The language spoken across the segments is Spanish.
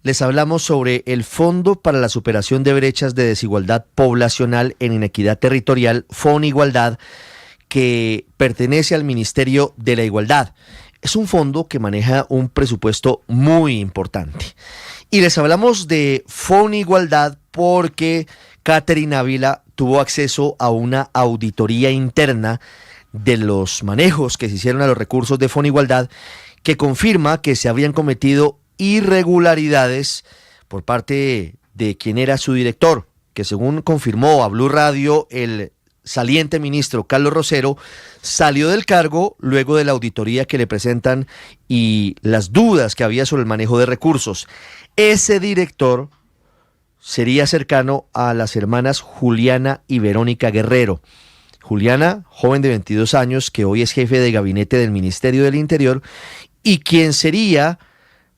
les hablamos sobre el Fondo para la Superación de Brechas de Desigualdad Poblacional en Inequidad Territorial, FONIgualdad, que pertenece al Ministerio de la Igualdad. Es un fondo que maneja un presupuesto muy importante. Y les hablamos de FONIgualdad porque Catherine Ávila tuvo acceso a una auditoría interna de los manejos que se hicieron a los recursos de FONIgualdad, que confirma que se habrían cometido irregularidades por parte de quien era su director, que según confirmó a Blue Radio el saliente ministro Carlos Rosero, salió del cargo luego de la auditoría que le presentan y las dudas que había sobre el manejo de recursos. Ese director sería cercano a las hermanas Juliana y Verónica Guerrero. Juliana, joven de 22 años, que hoy es jefe de gabinete del Ministerio del Interior, y quien sería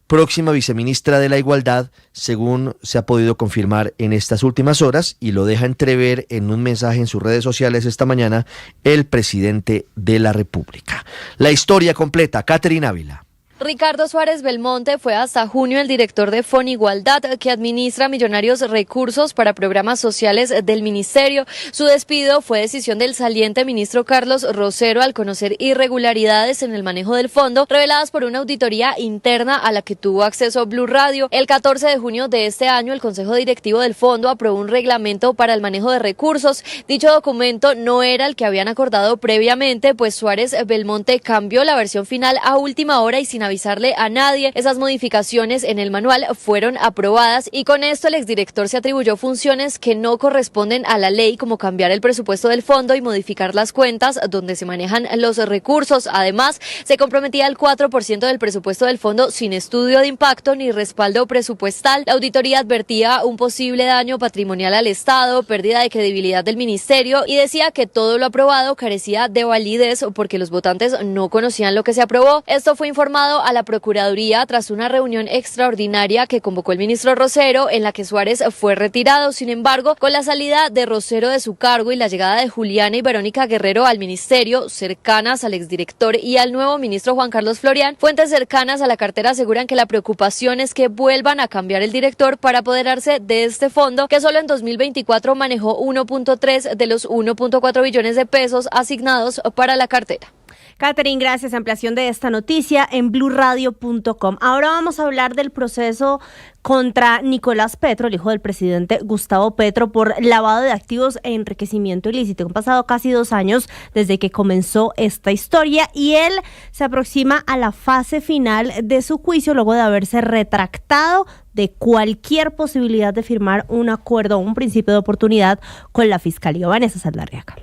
próxima viceministra de la Igualdad, según se ha podido confirmar en estas últimas horas, y lo deja entrever en un mensaje en sus redes sociales esta mañana el presidente de la República. La historia completa, Catherine Ávila. Ricardo Suárez Belmonte fue hasta junio el director de FONIgualdad, que administra millonarios recursos para programas sociales del ministerio. Su despido fue decisión del saliente ministro Carlos Rosero al conocer irregularidades en el manejo del fondo, reveladas por una auditoría interna a la que tuvo acceso Blue Radio. El 14 de junio de este año, el Consejo Directivo del Fondo aprobó un reglamento para el manejo de recursos. Dicho documento no era el que habían acordado previamente, pues Suárez Belmonte cambió la versión final a última hora y sin avisarle a nadie. Esas modificaciones en el manual fueron aprobadas y con esto el exdirector se atribuyó funciones que no corresponden a la ley, como cambiar el presupuesto del fondo y modificar las cuentas donde se manejan los recursos. Además, se comprometía al 4% del presupuesto del fondo sin estudio de impacto ni respaldo presupuestal. La auditoría advertía un posible daño patrimonial al Estado, pérdida de credibilidad del ministerio y decía que todo lo aprobado carecía de validez porque los votantes no conocían lo que se aprobó. Esto fue informado a la Procuraduría tras una reunión extraordinaria que convocó el ministro Rosero, en la que Suárez fue retirado. Sin embargo, con la salida de Rosero de su cargo y la llegada de Juliana y Verónica Guerrero al ministerio, cercanas al exdirector y al nuevo ministro Juan Carlos Florián, fuentes cercanas a la cartera aseguran que la preocupación es que vuelvan a cambiar el director para apoderarse de este fondo, que solo en 2024 manejó 1.3 de los 1.4 billones de pesos asignados para la cartera. Catherine, gracias. Ampliación de esta noticia en bluradio.com. Ahora vamos a hablar del proceso contra Nicolás Petro, el hijo del presidente Gustavo Petro, por lavado de activos e enriquecimiento ilícito. Han pasado casi 2 años desde que comenzó esta historia y él se aproxima a la fase final de su juicio luego de haberse retractado de cualquier posibilidad de firmar un acuerdo o un principio de oportunidad con la Fiscalía. Vanessa Saldarriaga.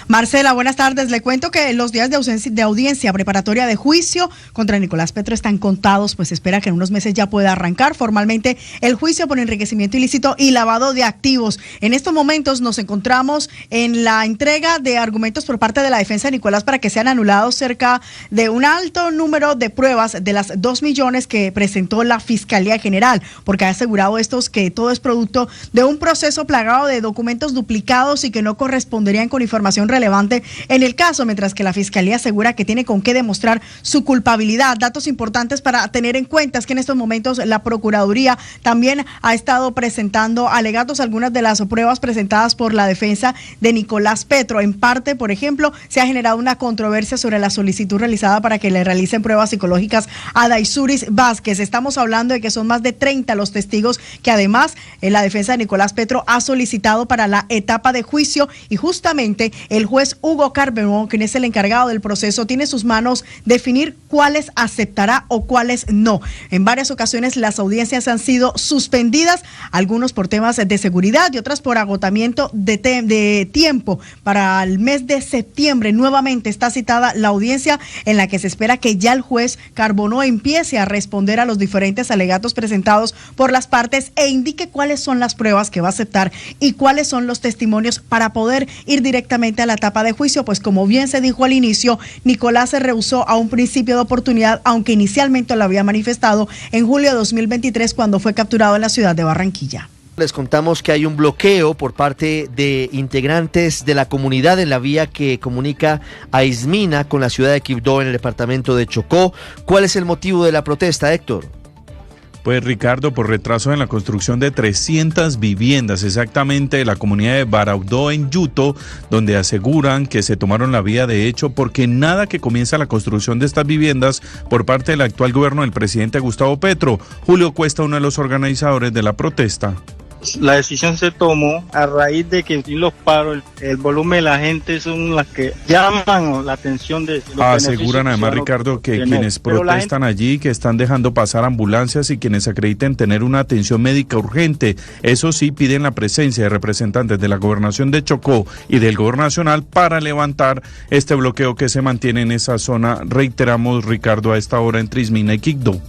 Marcela, buenas tardes. Le cuento que los días de audiencia preparatoria de juicio contra Nicolás Petro están contados, pues se espera que en unos meses ya pueda arrancar formalmente el juicio por enriquecimiento ilícito y lavado de activos. En estos momentos nos encontramos en la entrega de argumentos por parte de la defensa de Nicolás para que sean anulados cerca de un alto número de pruebas de las 2 millones que presentó la Fiscalía General, porque ha asegurado estos que todo es producto de un proceso plagado de documentos duplicados y que no corresponderían con información relevante en el caso, mientras que la Fiscalía asegura que tiene con qué demostrar su culpabilidad. Datos importantes para tener en cuenta es que en estos momentos la Procuraduría también ha estado presentando alegatos algunas de las pruebas presentadas por la defensa de Nicolás Petro. En parte, por ejemplo, se ha generado una controversia sobre la solicitud realizada para que le realicen pruebas psicológicas a Daisuris Vázquez. Estamos hablando de que son más de 30 los testigos que además la defensa de Nicolás Petro ha solicitado para la etapa de juicio y justamente el juez Hugo Carberón, quien es el encargado del proceso, tiene en sus manos definir cuáles aceptará o cuáles no. En varias ocasiones las audiencias han sido suspendidas, algunos por temas de seguridad y otras por agotamiento de tiempo. Para el mes de septiembre nuevamente está citada la audiencia en la que se espera que ya el juez Carbonó empiece a responder a los diferentes alegatos presentados por las partes e indique cuáles son las pruebas que va a aceptar y cuáles son los testimonios para poder ir directamente a la etapa de juicio, pues como bien se dijo al inicio, Nicolás se rehusó a un principio de oportunidad, aunque inicialmente lo había manifestado en julio de 2023 cuando fue capturado en la ciudad de Barranquilla. Les contamos que hay un bloqueo por parte de integrantes de la comunidad en la vía que comunica a Ismina con la ciudad de Quibdó en el departamento de Chocó. ¿Cuál es el motivo de la protesta, Héctor? Pues Ricardo, por retraso en la construcción de 300 viviendas, exactamente de la comunidad de Baraudó en Yuto, donde aseguran que se tomaron la vía de hecho porque nada que comienza la construcción de estas viviendas por parte del actual gobierno del presidente Gustavo Petro. Julio Cuesta, uno de los organizadores de la protesta. La decisión se tomó a raíz de que los paros, el volumen de la gente son las que llaman la atención de los aseguran además, Ricardo, que quienes protestan allí, que están dejando pasar ambulancias y quienes acrediten tener una atención médica urgente. Eso sí, piden la presencia de representantes de la Gobernación de Chocó y del Gobierno Nacional para levantar este bloqueo que se mantiene en esa zona. Reiteramos, Ricardo, a esta hora en Trismina y Quibdó.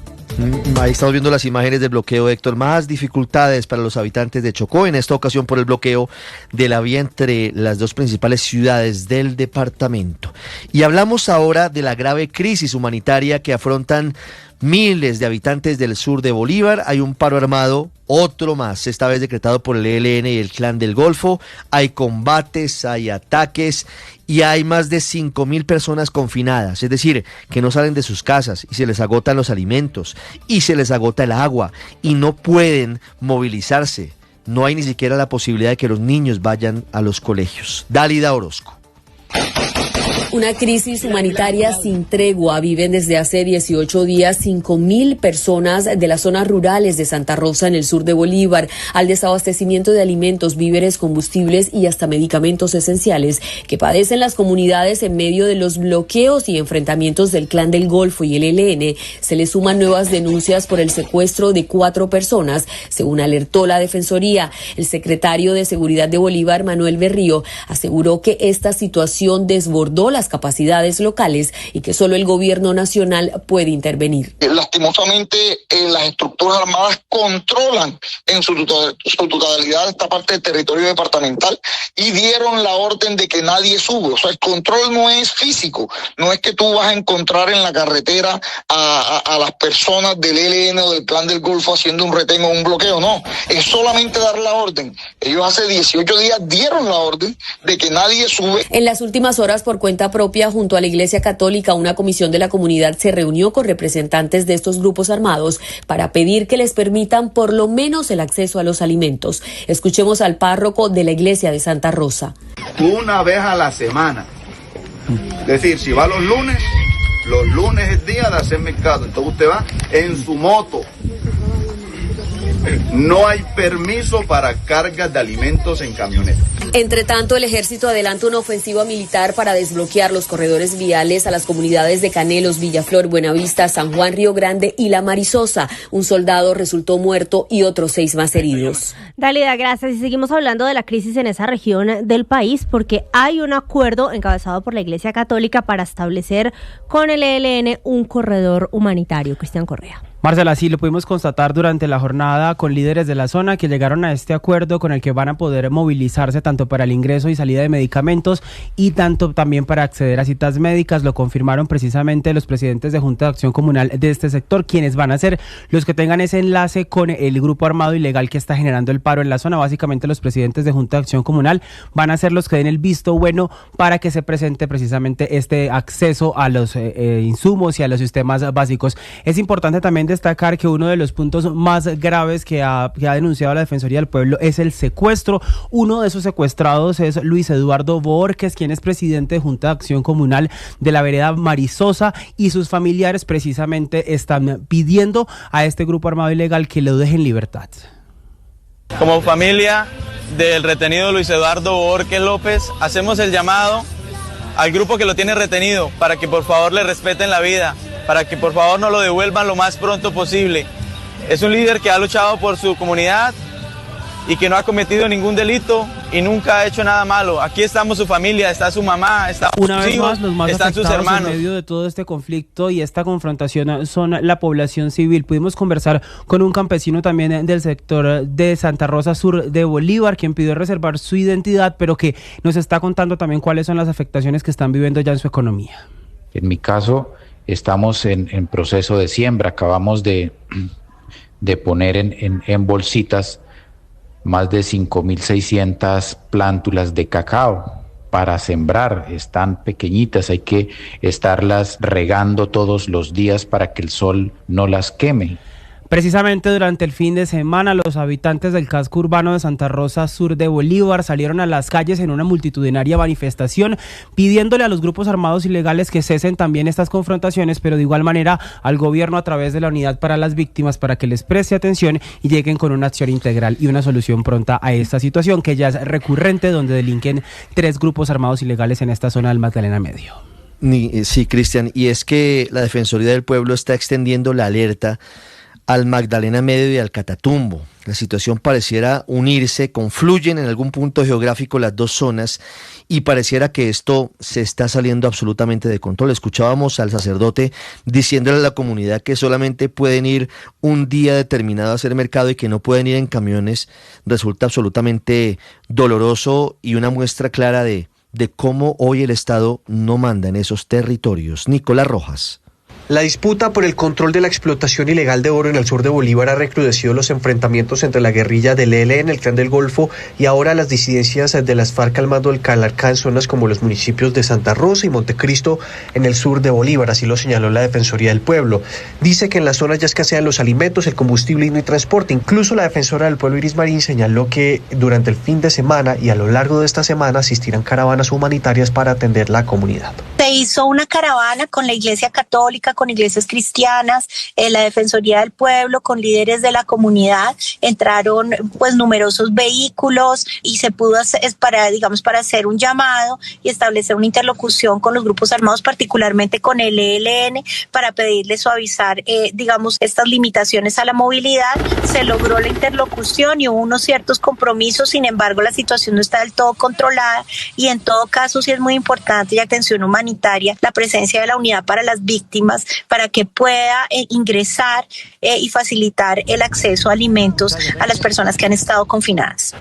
Ahí estamos viendo las imágenes del bloqueo, Héctor. Más dificultades para los habitantes de Chocó, en esta ocasión por el bloqueo de la vía entre las dos principales ciudades del departamento. Y hablamos ahora de la grave crisis humanitaria que afrontan miles de habitantes del sur de Bolívar. Hay un paro armado, otro más, esta vez decretado por el ELN y el Clan del Golfo. Hay combates, hay ataques y hay más de 5.000 personas confinadas, es decir, que no salen de sus casas y se les agotan los alimentos y se les agota el agua y no pueden movilizarse. No hay ni siquiera la posibilidad de que los niños vayan a los colegios. Dálida Orozco. Una crisis humanitaria sin tregua. Viven desde hace 18 días 5.000 personas de las zonas rurales de Santa Rosa en el sur de Bolívar al desabastecimiento de alimentos, víveres, combustibles y hasta medicamentos esenciales que padecen las comunidades en medio de los bloqueos y enfrentamientos del Clan del Golfo y el ELN. Se le suman nuevas denuncias por el secuestro de 4 personas, según alertó la Defensoría. El secretario de Seguridad de Bolívar, Manuel Berrío, aseguró que esta situación desbordó las capacidades locales y que solo el gobierno nacional puede intervenir. Lastimosamente, las estructuras armadas controlan en su totalidad esta parte del territorio departamental y dieron la orden de que nadie sube. O sea, el control no es físico, no es que tú vas a encontrar en la carretera a las personas del ELN o del Clan del Golfo haciendo un retén o un bloqueo, no, es solamente dar la orden. Ellos hace 18 días dieron la orden de que nadie sube. En las últimas horas, por cuenta propia, junto a la Iglesia Católica, una comisión de la comunidad se reunió con representantes de estos grupos armados para pedir que les permitan por lo menos el acceso a los alimentos. Escuchemos al párroco de la Iglesia de Santa Rosa. Una vez a la semana. Es decir, si va los lunes es día de hacer mercado. Entonces usted va en su moto. No hay permiso para cargas de alimentos en camionetas. Entre tanto, el ejército adelanta una ofensiva militar para desbloquear los corredores viales a las comunidades de Canelos, Villaflor, Buenavista, San Juan, Río Grande y La Marisosa. Un soldado resultó muerto y otros 6 más heridos. Dálida, gracias. Y seguimos hablando de la crisis en esa región del país porque hay un acuerdo encabezado por la Iglesia Católica para establecer con el ELN un corredor humanitario. Cristian Correa. Marcela, sí, lo pudimos constatar durante la jornada con líderes de la zona que llegaron a este acuerdo con el que van a poder movilizarse tanto para el ingreso y salida de medicamentos y tanto también para acceder a citas médicas. Lo confirmaron precisamente los presidentes de Junta de Acción Comunal de este sector, quienes van a ser los que tengan ese enlace con el grupo armado ilegal que está generando el paro en la zona. Básicamente los presidentes de Junta de Acción Comunal van a ser los que den el visto bueno para que se presente precisamente este acceso a los insumos y a los sistemas básicos. Es importante también destacar que uno de los puntos más graves que ha denunciado la Defensoría del Pueblo es el secuestro. Uno de esos secuestrados es Luis Eduardo Borges, quien es presidente de Junta de Acción Comunal de la vereda Marisosa, y sus familiares precisamente están pidiendo a este grupo armado ilegal que lo deje en libertad. Como familia del retenido Luis Eduardo Borges López, hacemos el llamado al grupo que lo tiene retenido para que por favor le respeten la vida, para que por favor nos lo devuelvan lo más pronto posible. Es un líder que ha luchado por su comunidad y que no ha cometido ningún delito y nunca ha hecho nada malo. Aquí estamos su familia, está su mamá, está sus hijos, están sus hermanos. En medio de todo este conflicto y esta confrontación son la población civil. Pudimos conversar con un campesino también del sector de Santa Rosa Sur de Bolívar, quien pidió reservar su identidad, pero que nos está contando también cuáles son las afectaciones que están viviendo ya en su economía. En mi caso, estamos en proceso de siembra. Acabamos de poner en bolsitas más de 5.600 plántulas de cacao para sembrar. Están pequeñitas, hay que estarlas regando todos los días para que el sol no las queme. Precisamente durante el fin de semana, los habitantes del casco urbano de Santa Rosa, sur de Bolívar, salieron a las calles en una multitudinaria manifestación pidiéndole a los grupos armados ilegales que cesen también estas confrontaciones, pero de igual manera al gobierno a través de la Unidad para las Víctimas para que les preste atención y lleguen con una acción integral y una solución pronta a esta situación que ya es recurrente, donde delinquen 3 grupos armados ilegales en esta zona del Magdalena Medio. Sí, Cristian, y es que la Defensoría del Pueblo está extendiendo la alerta al Magdalena Medio y al Catatumbo. La situación pareciera unirse, confluyen en algún punto geográfico las dos zonas y pareciera que esto se está saliendo absolutamente de control. Escuchábamos al sacerdote diciéndole a la comunidad que solamente pueden ir un día determinado a hacer mercado y que no pueden ir en camiones. Resulta absolutamente doloroso y una muestra clara de cómo hoy el Estado no manda en esos territorios. Nicolás Rojas. La disputa por el control de la explotación ilegal de oro en el sur de Bolívar ha recrudecido los enfrentamientos entre la guerrilla del ELN, el Clan del Golfo, y ahora las disidencias de las FARC al mando del Calarcá en zonas como los municipios de Santa Rosa y Montecristo en el sur de Bolívar, así lo señaló la Defensoría del Pueblo. Dice que en las zonas ya escasean los alimentos, el combustible y no hay transporte. Incluso la Defensora del Pueblo, Iris Marín, señaló que durante el fin de semana y a lo largo de esta semana asistirán caravanas humanitarias para atender la comunidad. Se hizo una caravana con la Iglesia Católica, con iglesias cristianas, la Defensoría del Pueblo, con líderes de la comunidad. Entraron pues numerosos vehículos y se pudo hacer, para hacer un llamado y establecer una interlocución con los grupos armados, particularmente con el ELN, para pedirle suavizar estas limitaciones a la movilidad. Se logró la interlocución y hubo unos ciertos compromisos. Sin embargo, la situación no está del todo controlada y en todo caso sí es muy importante y atención humanitaria la presencia de la Unidad para las Víctimas para que pueda ingresar y facilitar el acceso a alimentos a las personas que han estado confinadas.